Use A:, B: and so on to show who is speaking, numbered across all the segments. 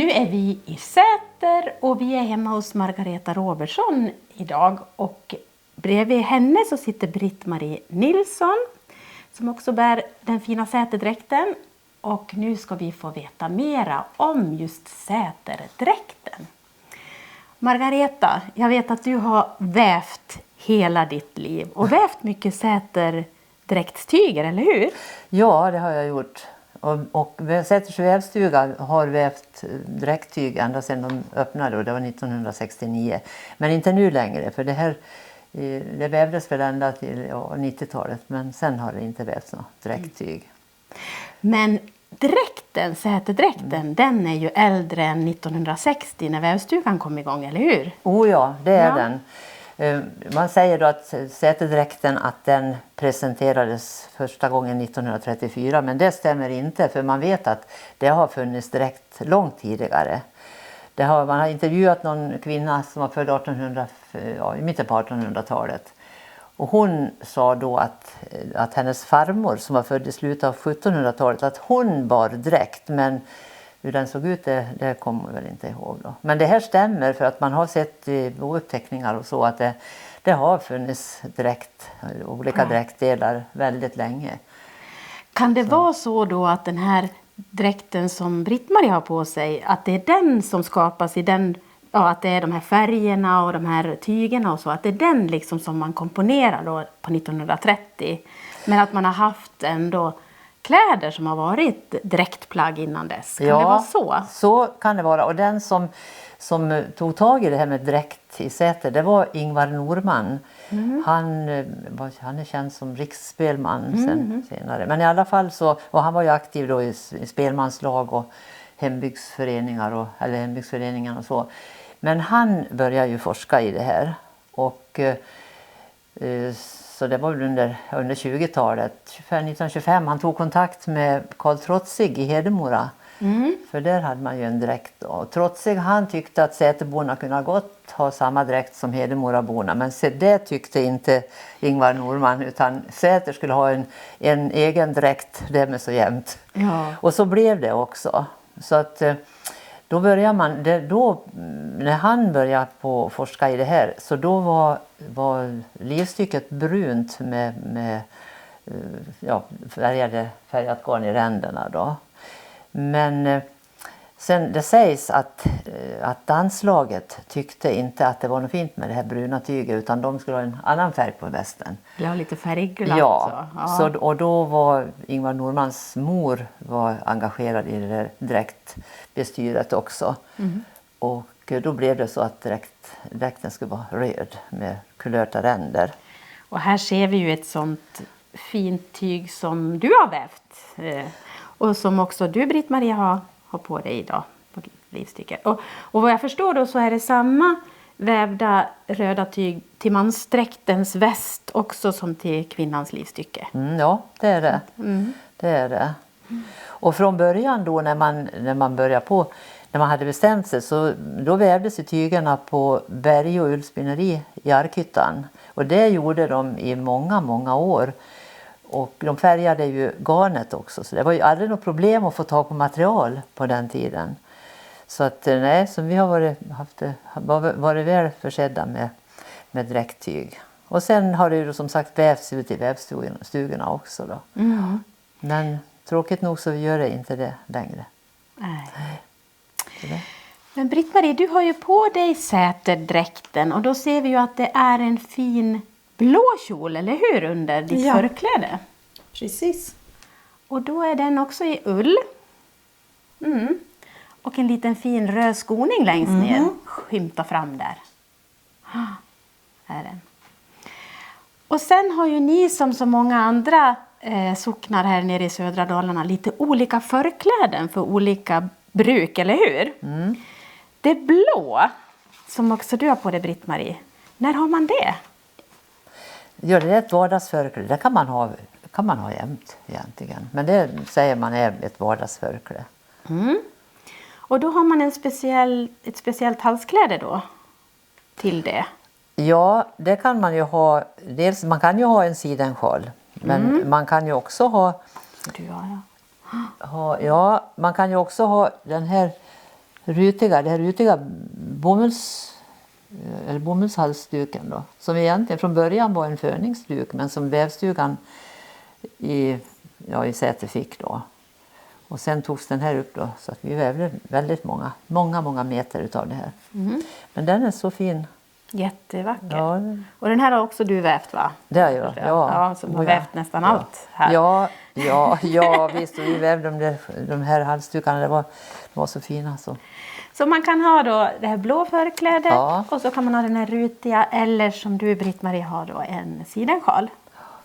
A: Nu är vi i Säter och vi är hemma hos Margareta Robertsson idag. Och bredvid henne så sitter Britt-Marie Nilsson som också bär den fina säterdräkten. Och nu ska vi få veta mera om just säterdräkten. Margareta, jag vet att du har vävt hela ditt liv och vävt mycket säterdräktstyger, eller hur?
B: Ja, det har jag gjort. Och Säters vävstuga har vävt dräkttyg ända sedan de öppnade, och det var 1969. Men inte nu längre, för det vävdes väl ända till 90-talet, men sen har det inte vävts något dräkttyg.
A: Men dräkten, säterdräkten, den är ju äldre än 1960 när vävstugan kom igång, eller hur?
B: Oh ja, det är den. Man säger då att säterdräkten att den presenterades första gången 1934, men det stämmer inte, för man vet att det har funnits dräkt långt tidigare. Man har intervjuat någon kvinna som var född 1800, i mitten på 1800-talet. Och hon sa då att hennes farmor som var född i slutet av 1700-talet, att hon bar dräkt, men hur den såg ut det kommer man väl inte ihåg då. Men det här stämmer, för att man har sett i uppteckningar och så att det har funnits olika dräktdelar väldigt länge.
A: Kan det vara så då att den här dräkten som Britt-Marie har på sig, att det är den som skapas i den, att det är de här färgerna och de här tygerna och så, att det är den liksom som man komponerar då på 1930, men att man har haft ändå kläder som har varit dräktplagg innan dess. Kan det vara så? Så
B: kan det vara. Och den som tog tag i det här med dräkt i Säter, det var Ingvar Norman. Han är känd som riksspelman senare. Men i alla fall och han var ju aktiv då i spelmanslag och hembygdsföreningar eller hembygdsföreningar och så. Men han började ju forska i det här, och så det var under 20-talet, 1925, han tog kontakt med Karl Trotzig i Hedemora. För där hade man ju en dräkt. Och Trotzig, han tyckte att Säterborna kunde gott ha samma dräkt som Hedemoraborna. Men det tyckte inte Ingvar Norman, utan Säter skulle ha en egen dräkt, det med så jämnt. Ja. Och så blev det också. Så att då började när han började på forska i det här, så då var livstycket brunt med färgat garn i ränderna då. Men sen det sägs att danslaget tyckte inte att det var något fint med det här bruna tyget, utan de skulle ha en annan färg på västen.
A: Ja, lite färgglatt.
B: Ja. Och då var Ingvar Normans mor engagerad i det där dräktbestyret också. Och då blev det så att dräkten skulle vara röd med kulörta ränder. Och
A: här ser vi ju ett sånt fint tyg som du har vävt. Och som också du, Britt-Marie, har på dig idag på livstycket. Och vad jag förstår då så är det samma vävda röda tyg till mansdräktens väst också som till kvinnans livstycke.
B: Ja, det är det. Det är det. Och från början då när man hade bestämt sig, så då vävdes tygerna på Berg- och ullspinneri i Arkhyttan. Och det gjorde de i många, många år. Och de färgade ju garnet också, så det var ju aldrig något problem att få tag på material på den tiden. Så att så vi har varit väl försedda med dräkttyg. Och sen har det ju som sagt vävts ut i vävstugorna också då. Men tråkigt nog så gör det inte det längre.
A: Nej. Men Britt-Marie, du har ju på dig säterdräkten, och då ser vi ju att det är en fin blå kjol, eller hur, under ditt förkläde?
C: Precis.
A: Och då är den också i ull. Och en liten fin röd skoning längst ner. Skymta fram där. Här är den. Och sen har ju ni som så många andra socknar här nere i södra Dalarna lite olika förkläden för olika bruk, eller hur? Det blå, som också du har på dig, Britt-Marie. När har man det?
B: Ja, det är ett vardagsförkläde. Det kan man ha jämt egentligen. Men det säger man är ett vardagsförkläde.
A: Och då har man ett speciellt halskläde då till det?
B: Ja, det kan man ju ha. Dels man kan ju ha en sidensjal. Men man kan ju också ha... man kan ju också ha den här det här rutiga bomullshalsduken då. Som egentligen från början var en föningsduk men som vävstugan i Säter fick då. Och sen togs den här upp då så att vi vävde väldigt många meter utav det här. Men den är så fin.
A: Jättevacker.
B: Ja.
A: Och den här har också du vävt, va?
B: Det har jag,
A: Ja, som har vävt nästan allt här.
B: Ja, visst. Och vi vävde de här halsdukarna, de var så fina så.
A: Så man kan ha då det här blå förklädet
B: Ja.
A: och så kan man ha den här rutiga, eller som du, Britt-Marie, har då en sidensjal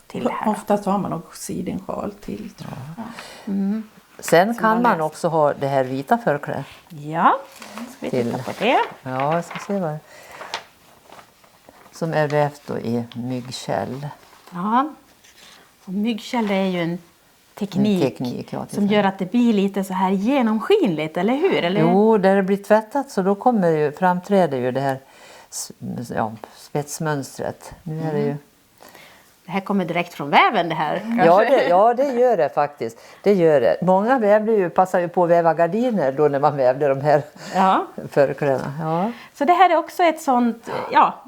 A: till det här.
C: Oftast har man också sidensjal till, tror jag.
B: Sen kan man också ha det här vita förklädet.
A: Ja, ska vi titta på det.
B: Ja, jag ska se vad som är vävt då i myggkäll.
A: Ja, och myggkäll är ju en teknik, som gör att det blir lite så här genomskinligt, eller hur? Eller?
B: Jo, där det blir tvättat så då framträder ju det här spetsmönstret. Nu är det ju...
A: Det här kommer direkt från väven det här.
B: Ja, det gör det faktiskt. Det gör det. Många passar ju på att väva gardiner då när man vävde de här förklädena. Ja.
A: Så det här är också ett sånt,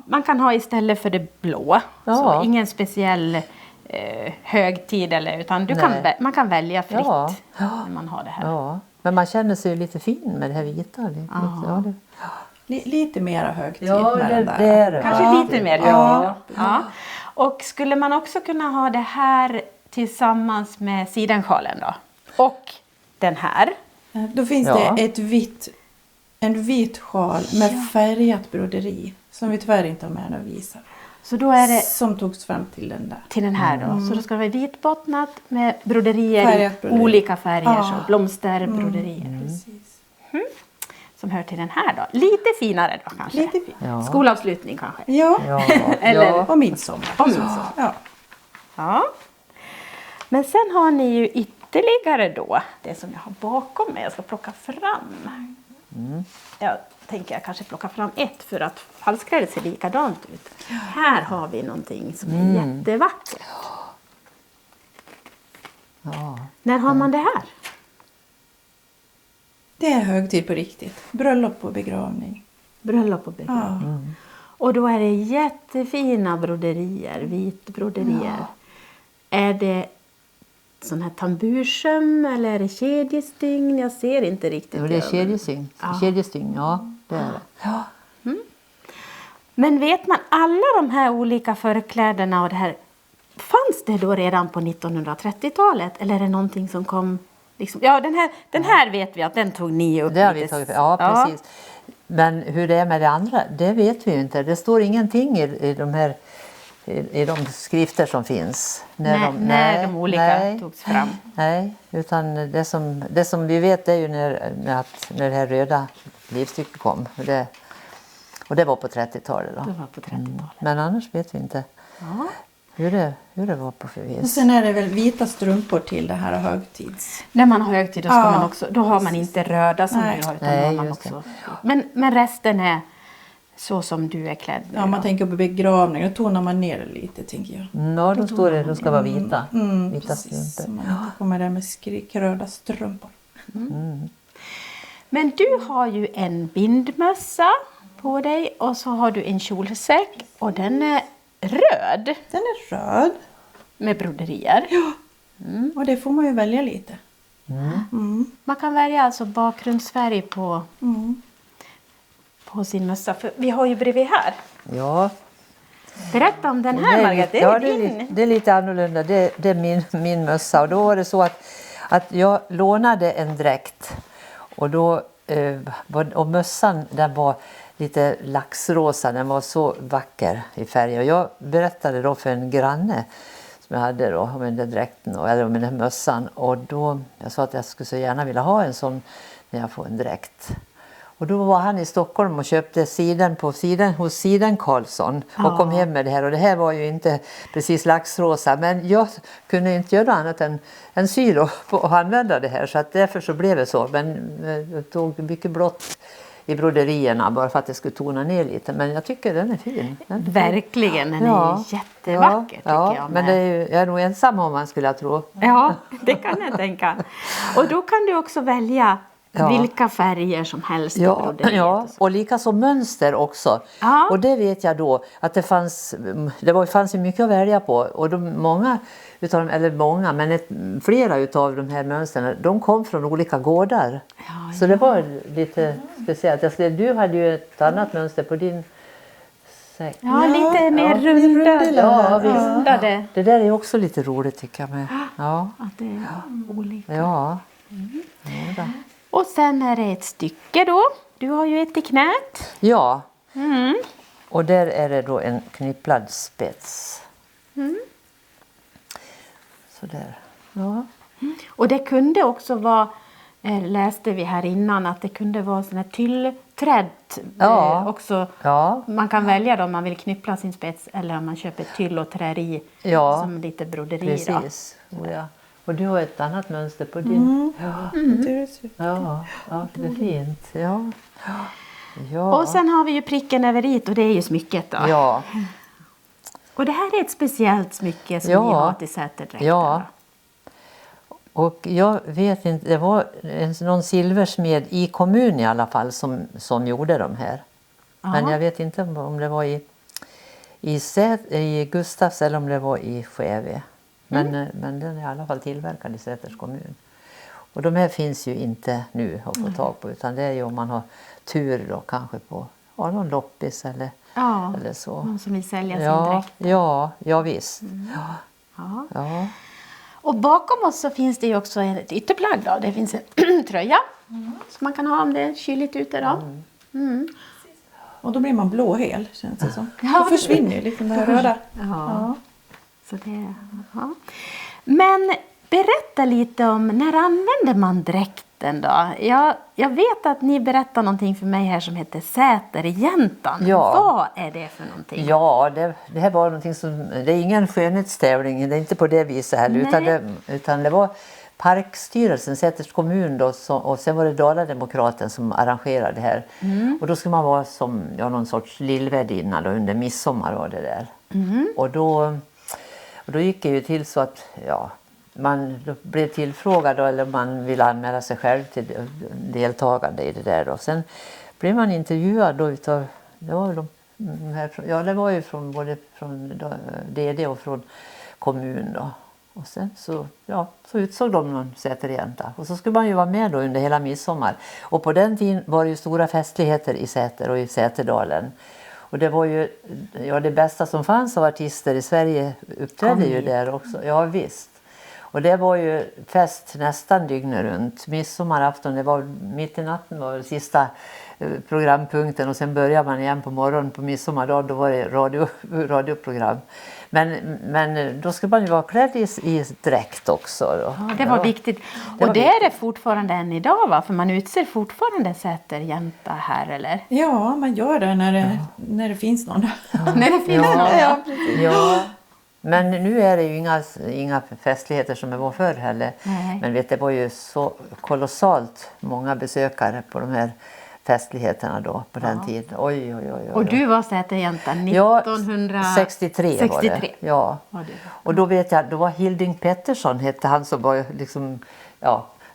A: man kan ha istället för det blå.
B: Ja.
A: Så ingen speciell högtid utan man kan välja fritt när man har det här.
B: Ja, men man känner sig ju lite fin med det här vita.
C: Lite mera högtid
B: Ja,
C: med den där.
B: det är det.
A: Kanske lite mer högtid. Ja. Och skulle man också kunna ha det här tillsammans med sidensjalen då? Och den här.
C: Då finns det en vit sjal med färgat broderi som vi tyvärr inte har med att visa.
A: Så då är det
C: som togs fram till den där.
A: Till den här då. Så då ska det vara vitbottnat med broderier i olika färger. Så blomsterbroderier.
C: Precis.
A: Som hör till den här då. Lite finare då kanske.
C: Lite fin.
B: Ja.
A: Skolavslutning kanske.
C: Ja.
A: Eller
C: och midsommar.
A: Ja. Men sen har ni ju ytterligare då det som jag har bakom mig. Jag ska plocka fram. Jag tänker jag kanske plocka fram ett för att halsklädet ser likadant ut. Här har vi någonting som är jättevackert.
B: Ja.
A: När har man det här?
C: Det är högtid på riktigt. Bröllop och begravning.
A: Bröllop och begravning. Och då är det jättefina broderier, vitbroderier. Är det sån här tambursöm eller är det kedjestygn? Jag ser inte riktigt.
B: Det är kedjestygn. Kedjestygn, det är det. Ja.
A: Men vet man alla de här olika förklädena och det här, fanns det då redan på 1930-talet? Eller är det någonting som kom liksom, den här vet vi att den tog ni upp.
B: Det har vi tagit, precis. Men hur det är med det andra, det vet vi ju inte. Det står ingenting i de här i de skrifter som finns.
A: När de olika togs fram.
B: Nej, utan det som vi vet är ju när det här röda livstycket kom. Och det var på 30-talet då.
A: Det var på 30-talet.
B: Men annars vet vi inte hur det var på för vis.
C: Och sen är det väl vita strumpor till det här högtids.
A: När man har högtid då, ska man också, då har man inte röda som du har, utan då har man också. Men resten är så som du är klädd nu.
C: Ja, man tänker på begravning, då tonar man ner det lite, tänker jag.
B: Ja, då står det, ska vara vita. Vita
C: precis,
B: strumpor.
C: så man inte kommer där med skrikröda strumpor.
A: Men du har ju en bindmössa på dig och så har du en kjolsäck och den är röd.
C: Den är röd.
A: Med broderier.
C: Ja, och det får man ju välja lite.
A: Man kan välja alltså bakgrundsfärg på sin mössa. För vi har ju bredvid här.
B: Ja.
A: Berätta om den här, Margareta.
B: Det är lite annorlunda. Det är min mössa. Och då var det så att jag lånade en dräkt. Och då och mössan, den var lite laxrosa. Den var så vacker i färg. Och jag berättade då för en granne som jag hade då om den där dräkten eller om den där mössan. Och då jag sa att jag skulle så gärna vilja ha en sån när jag får en dräkt. Och då var han i Stockholm och köpte hos Siden Karlsson och kom hem med det här. Och det här var ju inte precis laxrosa, men jag kunde inte göra annat än sy då och använda det här. Så att därför så blev det så. Men jag tog mycket blått i broderierna bara för att det skulle tona ner lite. Men jag tycker den är fin.
A: Verkligen, den är jättevacker tycker jag.
B: Men jag är nog ensam om man skulle tro.
A: Ja, det kan jag tänka. Och då kan du också välja vilka färger som helst i
B: Ja,
A: broderiet.
B: ja,
A: Och så.
B: och likaså mönster också.
A: Ja.
B: Och det vet jag då att det fanns ju mycket att välja på. Och flera utav de här mönstren, de kom från olika gårdar.
A: Ja,
B: så det var lite speciellt. Du hade ju ett annat mönster på din säck.
A: Ja, lite mer rundade.
B: Det där är också lite roligt tycker jag med. Ja.
A: Att det är olika.
B: Ja. Ja.
A: Och sen är det ett stycke då. Du har ju ett i knät.
B: Ja. Och där är det då en knipplad spets. Så där. Ja.
A: Och det kunde också vara, läste vi här innan, att det kunde vara sån här tyllträd också.
B: Ja.
A: Man kan välja då om man vill knyppla sin spets eller om man köper tyll och trär i som lite broderi.
B: Precis. Och du har ett annat mönster på din. Ja, det är fint. Ja.
A: Och sen har vi ju pricken över it och det är ju smycket då.
B: Ja.
A: Och det här är ett speciellt smycke som ni har till säterdräkten.
B: Ja. Och jag vet inte, det var någon silversmed i kommun i alla fall som gjorde de här.
A: Ja.
B: Men jag vet inte om det var i Gustavs eller om det var i Skeve. Men den är i alla fall tillverkad i Säters kommun. Och de här finns ju inte nu att få tag på, utan det är ju om man har tur då kanske på någon loppis eller så.
A: Någon som vill sälja sin dräkt.
B: Ja visst. Ja.
A: Och bakom oss så finns det ju också ett ytterplagg då. Det finns en tröja som man kan ha om det är kyligt ute då.
C: Och då blir man blåhel, känns det som. Då försvinner ju liksom det här röda.
A: Ja. Så det, Men berätta lite om när använder man dräkten då? Jag vet att ni berättar någonting för mig här som heter Säter i Jäntan.
B: Ja.
A: Vad är det för någonting?
B: Ja, det här var någonting det är ingen skönhetstävling, det är inte på det viset heller. Utan det var Parkstyrelsen, Säters kommun då, och sen var det Dalademokraten som arrangerade det här. Och då skulle man vara som någon sorts lillvärdinna då, under midsommar var det där. Och då gick det ju till så att man blev tillfrågad då, eller man ville anmäla sig själv till deltagande i det där då. Sen blev man intervjuad då utav, det var ju från både från DD och från kommun då. Och sen så utsåg de någon säterjänta. Och så skulle man ju vara med då under hela midsommar. Och på den tiden var det ju stora festligheter i Säter och i Säterdalen. Och det var ju det bästa som fanns av artister i Sverige uppträdde ju där också. Ja visst. Och det var ju fest nästan dygnet runt. Midsommarafton, det var mitt i natten var det sista programpunkten. Och sen började man igen på morgonen på midsommardagen. Då var det radioprogram. Men då skulle man ju vara klädd i dräkt också. Då.
A: Ja, det var viktigt. Och det är det fortfarande än idag va? För man utser fortfarande säterjänta här eller?
C: Ja, man gör det när det finns någon.
A: När det finns någon.
C: Ja, precis.
B: Ja. Men nu är det ju inga festligheter som det var förr heller.
A: Nej.
B: Men det var ju så kolossalt många besökare på de här festligheterna då på den tiden. Oj.
A: Och du var säterjänta 1963
B: var det. Ja. Och då vet jag, då var Hilding Pettersson hette han som var liksom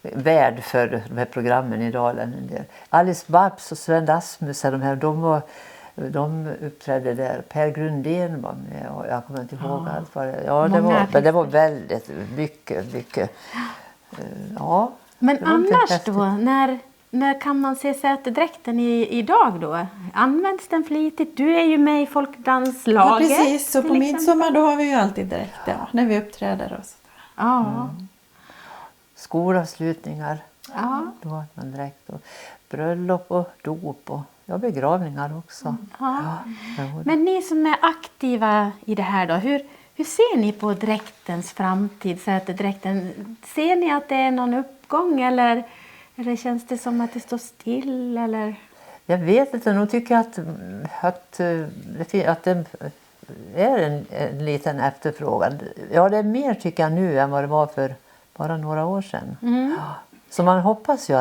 B: värd för de här programmen i Dalen. Alice Babs och Sven Asmussen, de uppträdde där. Per Grundén var med och jag kommer inte ihåg allt vad det det var väldigt mycket.
A: Men annars då, när kan man se säterdräkten idag då? Används den flitigt? Du är ju med i folkdanslaget.
C: Ja, precis. Så på midsommar då har vi ju alltid dräkt när vi uppträder. Och så.
A: Ja.
B: Skolavslutningar.
A: Ja.
B: Då har man dräkt. Och bröllop och dop och begravningar också.
A: Ja. Men ni som är aktiva i det här då, hur ser ni på dräktens framtid, säterdräkten? Ser ni att det är någon uppgång eller känns det som att det står still? Eller?
B: Jag vet inte, nog tycker jag att det är en liten efterfrågan. Ja, det är mer tycker jag nu än vad det var för bara några år sedan. Så man hoppas ju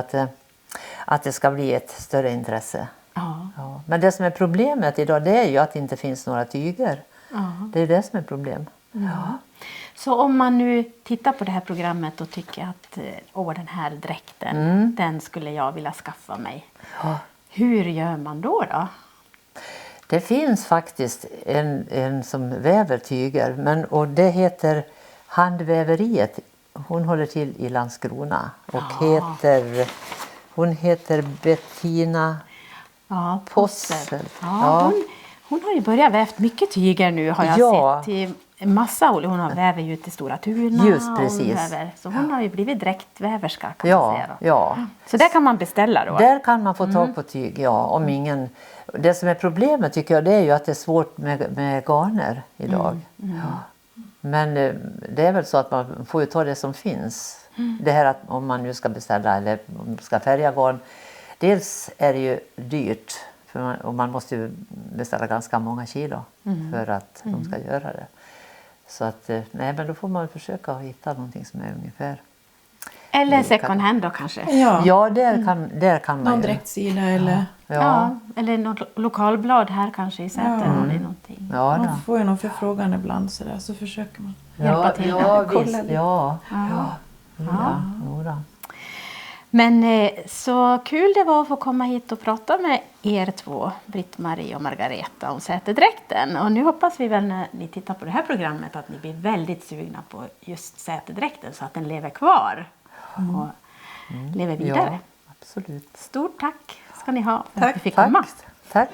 B: att det ska bli ett större intresse.
A: Ja.
B: Men det som är problemet idag det är ju att det inte finns några tyger.
A: Ja.
B: Det är det som är problem.
A: Ja. Så om man nu tittar på det här programmet och tycker att den här dräkten, den skulle jag vilja skaffa mig.
B: Ja.
A: Hur gör man då?
B: Det finns faktiskt en som väver tyger, och det heter Handväveriet. Hon håller till i Landskrona och hon heter Bettina Possel.
A: Ja. Hon har ju börjat vävt mycket tyger nu, har jag sett till en massa olika. Hon väver ju till Stora Tuna.
B: Just precis.
A: Så hon har ju blivit dräktväverska, kan man säga då.
B: Ja.
A: Så där kan man beställa då?
B: Där kan man få tag på tyg, om ingen... Det som är problemet tycker jag, det är ju att det är svårt med garner idag. Ja. Men det är väl så att man får ju ta det som finns. Det här att om man nu ska beställa eller om man ska färga garn. Dels är det ju dyrt. Och man måste ju beställa ganska många kilo för att de ska göra det. Så att, men då får man försöka hitta någonting som är ungefär.
A: Eller second hand då kanske?
B: Ja, där kan man
C: någon dräktsida eller...
A: Ja, eller något lokalblad här kanske i Säter. Eller någonting.
B: Ja,
C: man får ju någon förfrågan ibland så försöker man
A: hjälpa till.
B: Ja,
A: kolla
B: visst.
A: lite.
B: Nora.
A: Men så kul det var att få komma hit och prata med er två, Britt-Marie och Margareta, om säterdräkten. Och nu hoppas vi väl när ni tittar på det här programmet att ni blir väldigt sugna på just säterdräkten så att den lever kvar och lever vidare.
B: Ja, absolut.
A: Stort tack ska ni ha för att
B: Tack.
A: vi fick komma.
B: Tack.